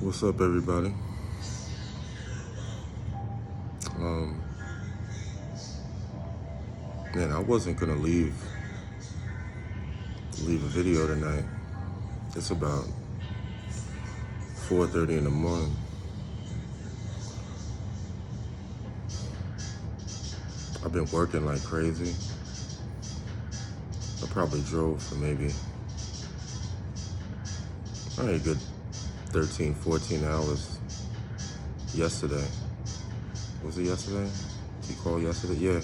What's up, everybody? Um, Man, I wasn't gonna leave a video tonight. It's about 4:30 in the morning. I've been working like crazy. I probably drove for maybe a good 13, 14 hours yesterday. Was it yesterday? Did you call yesterday? Yeah.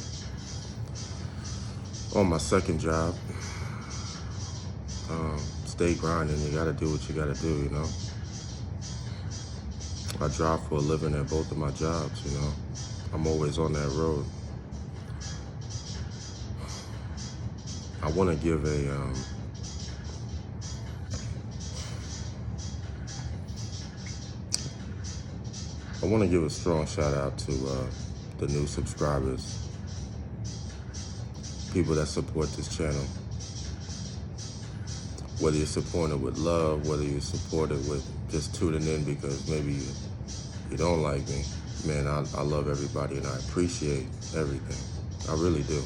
On my second job. Stay grinding. You gotta do what you gotta do. I drive for a living at both of my jobs. I'm always on that road. I want to give a strong shout out to the new subscribers, people that support this channel. Whether you support it with love, whether you support it with just tuning in because maybe you don't like me, man, I love everybody and I appreciate everything. I really do.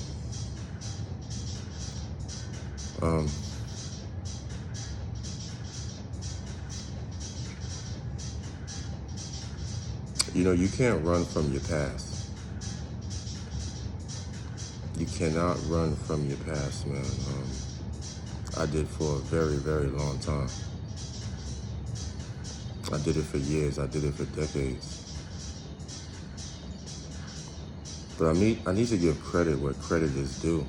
You can't run from your past. You cannot run from your past, man. I did for a very, very long time. I did it for years. I did it for decades. But I need to give credit where credit is due.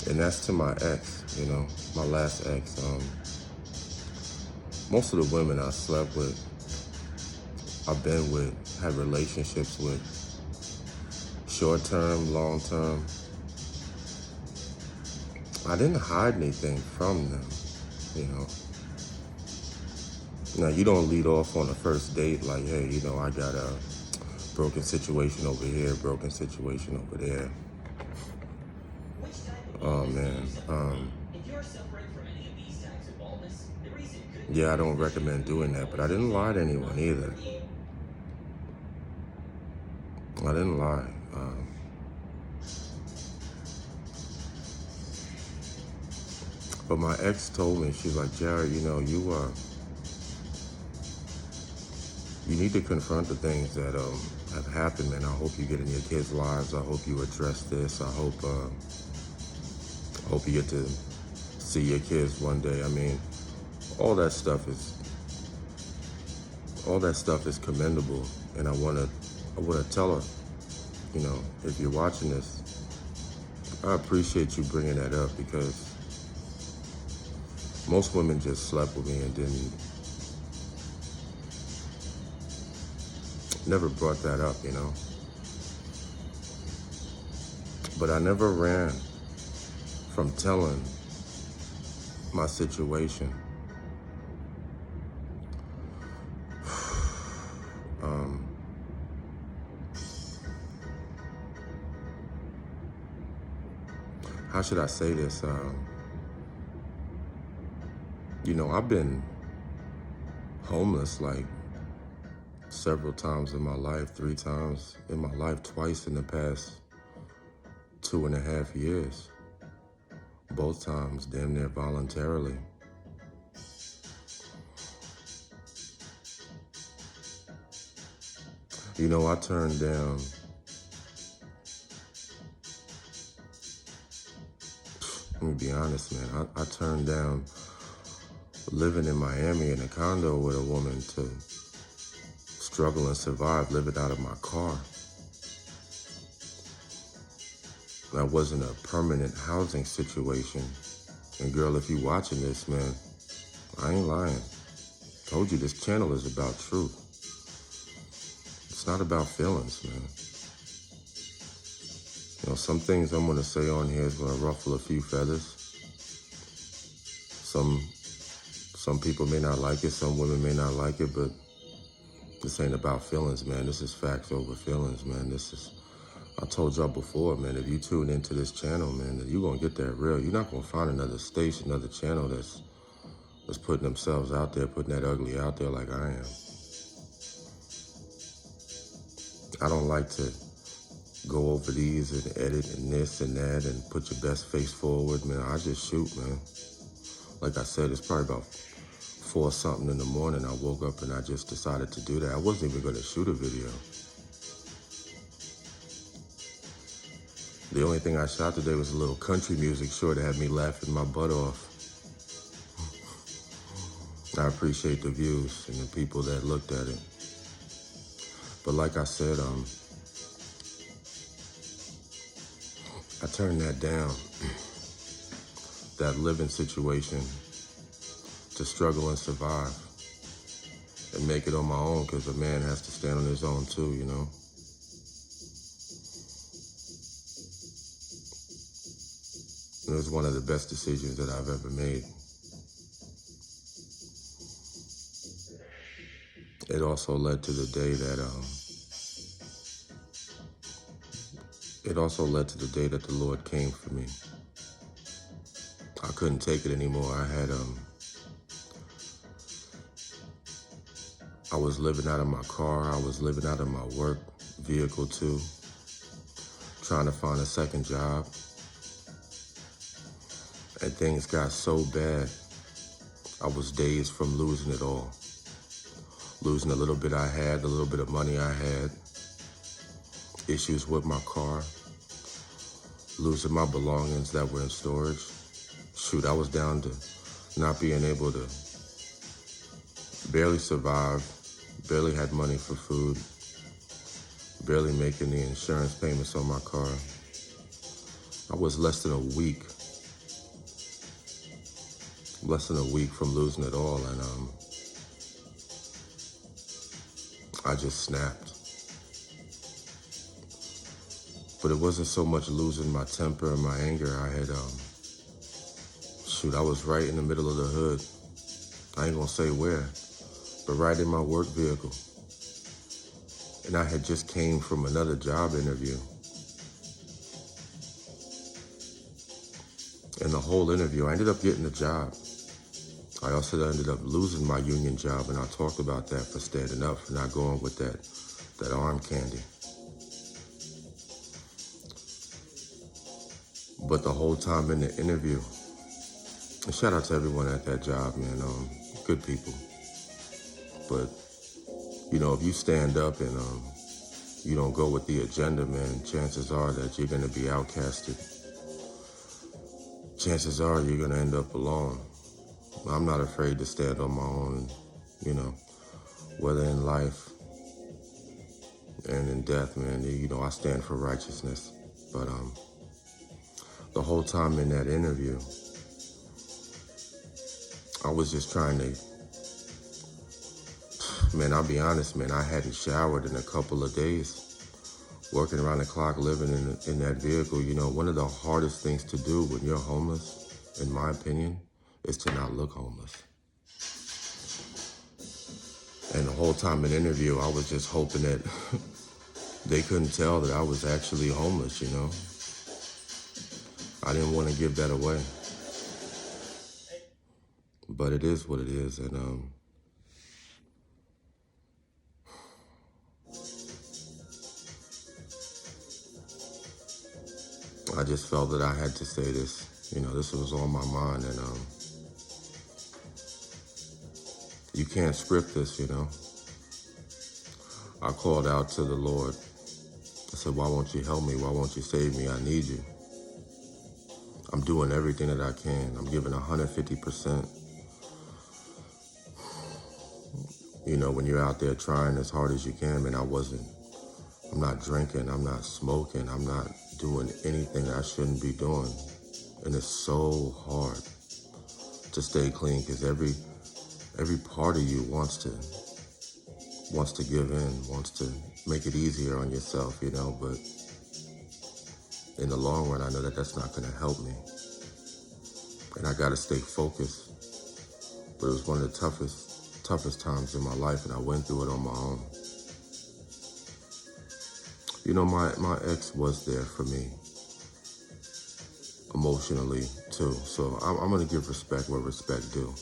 And that's to my ex, my last ex. Most of the women I slept with, I've been with, had relationships with, short term, long term. I didn't hide anything from them. Now, you don't lead off on a first date like, hey, I got a broken situation over here, broken situation over there. Oh, man. Yeah, I don't recommend doing that, but I didn't lie to anyone either. I didn't lie. But my ex told me, she's like, Jared, you need to confront the things that have happened, man. I hope you get in your kids' lives. I hope you address this. I hope you get to see your kids one day. I mean, all that stuff is commendable, and I wanna tell her, if you're watching this, I appreciate you bringing that up because most women just slept with me and didn't never brought that up, But I never ran from telling my situation. How should I say this? I've been homeless like several times in my life, 3 times in my life, twice in the past 2.5 years. Both times damn near voluntarily. I turned down let me be honest, man. I turned down living in Miami in a condo with a woman to struggle and survive living out of my car. That wasn't a permanent housing situation. And girl, if you watching this, man, I ain't lying. Told you this channel is about truth. It's not about feelings, man. Some things I'm gonna say on here is gonna ruffle a few feathers. Some people may not like it, some women may not like it, but this ain't about feelings, man. This is facts over feelings, man. I told y'all before, man, if you tune into this channel, man, you're gonna get that real. You're not gonna find another station, another channel that's is putting themselves out there, putting that ugly out there like I am. I don't like to go over these and edit and this and that and put your best face forward, man. I just shoot, man. Like I said, it's probably about 4 something in the morning. I woke up and I just decided to do that. I wasn't even gonna shoot a video. The only thing I shot today was a little country music, sure to have me laughing my butt off. I appreciate the views and the people that looked at it. But like I said, I turned that down, that living situation, to struggle and survive and make it on my own, because a man has to stand on his own too, you know? It was one of the best decisions that I've ever made. It also led to the day that the Lord came for me. I couldn't take it anymore. I was living out of my car. I was living out of my work vehicle too, trying to find a second job. And things got so bad, I was days from losing it all. Losing a little bit I had, the little bit of money I had, issues with my car, losing my belongings that were in storage. Shoot, I was down to not being able to barely survive, barely had money for food, barely making the insurance payments on my car. I was less than a week from losing it all, and I just snapped. But it wasn't so much losing my temper and my anger. I was right in the middle of the hood. I ain't gonna say where, but right in my work vehicle. And I had just came from another job interview. And the whole interview, I ended up getting the job. I also ended up losing my union job, and I talked about that for standing up, for not going with that arm candy. But the whole time in the interview, and shout out to everyone at that job, man, good people. But, you know, if you stand up and you don't go with the agenda, man, chances are that you're gonna be outcasted. Chances are you're gonna end up alone. I'm not afraid to stand on my own, you know, whether in life and in death, man, you know, I stand for righteousness. But the whole time in that interview, I was just trying to, man, I'll be honest, man, I hadn't showered in a couple of days. Working around the clock, living in that vehicle, you know, one of the hardest things to do when you're homeless, in my opinion, is to not look homeless. And the whole time in the interview, I was just hoping that they couldn't tell that I was actually homeless, you know? I didn't want to give that away. But it is what it is, and I just felt that I had to say this. You know, this was on my mind, and you can't script this, you know. I called out to the Lord. I said, why won't you help me? Why won't you save me? I need you. I'm doing everything that I can. I'm giving 150%. You know, when you're out there trying as hard as you can, man, I'm not drinking, I'm not smoking, I'm not doing anything that I shouldn't be doing. And it's so hard to stay clean, because every part of you wants to give in, wants to make it easier on yourself, you know, but in the long run, I know that that's not gonna help me. And I gotta stay focused. But it was one of the toughest times in my life, and I went through it on my own. You know, my ex was there for me emotionally too, so I'm gonna give respect where respect due.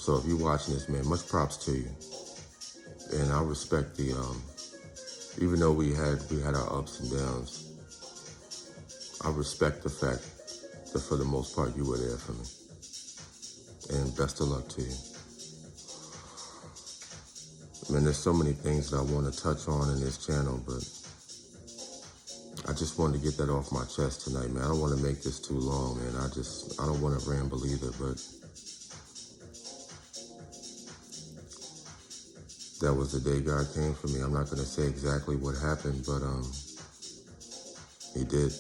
So if you're watching this, man, much props to you. And I respect the, even though we had our ups and downs, I respect the fact that for the most part you were there for me. And best of luck to you. Man, there's so many things that I want to touch on in this channel, but I just wanted to get that off my chest tonight, man. I don't want to make this too long, man. I don't want to ramble either, but that was the day God came for me. I'm not going to say exactly what happened, but he did.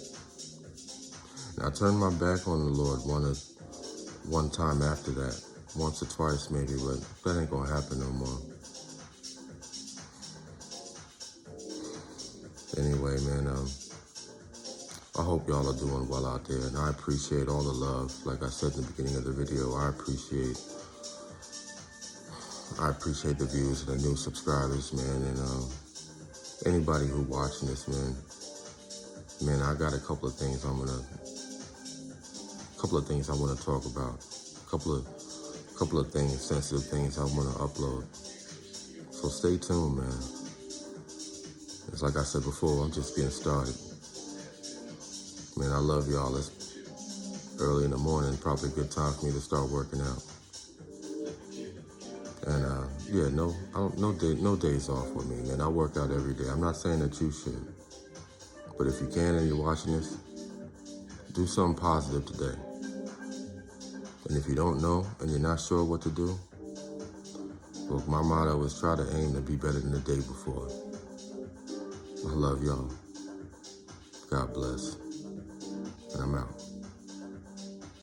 And I turned my back on the Lord one time after that, once or twice maybe, but that ain't going to happen no more. Anyway, man, I hope y'all are doing well out there, and I appreciate all the love. Like I said in the beginning of the video, I appreciate the views and the new subscribers, man, and anybody who watching this, man, I got a couple of things I want to talk about, a couple of things, sensitive things I want to upload. So stay tuned, man. It's like I said before, I'm just getting started. Man, I love y'all. It's early in the morning, probably a good time for me to start working out. And yeah, no days off with me, man. I work out every day. I'm not saying that you should, but if you can and you're watching this, do something positive today. And if you don't know and you're not sure what to do, look, my motto is try to aim to be better than the day before. I love y'all. God bless. And I'm out.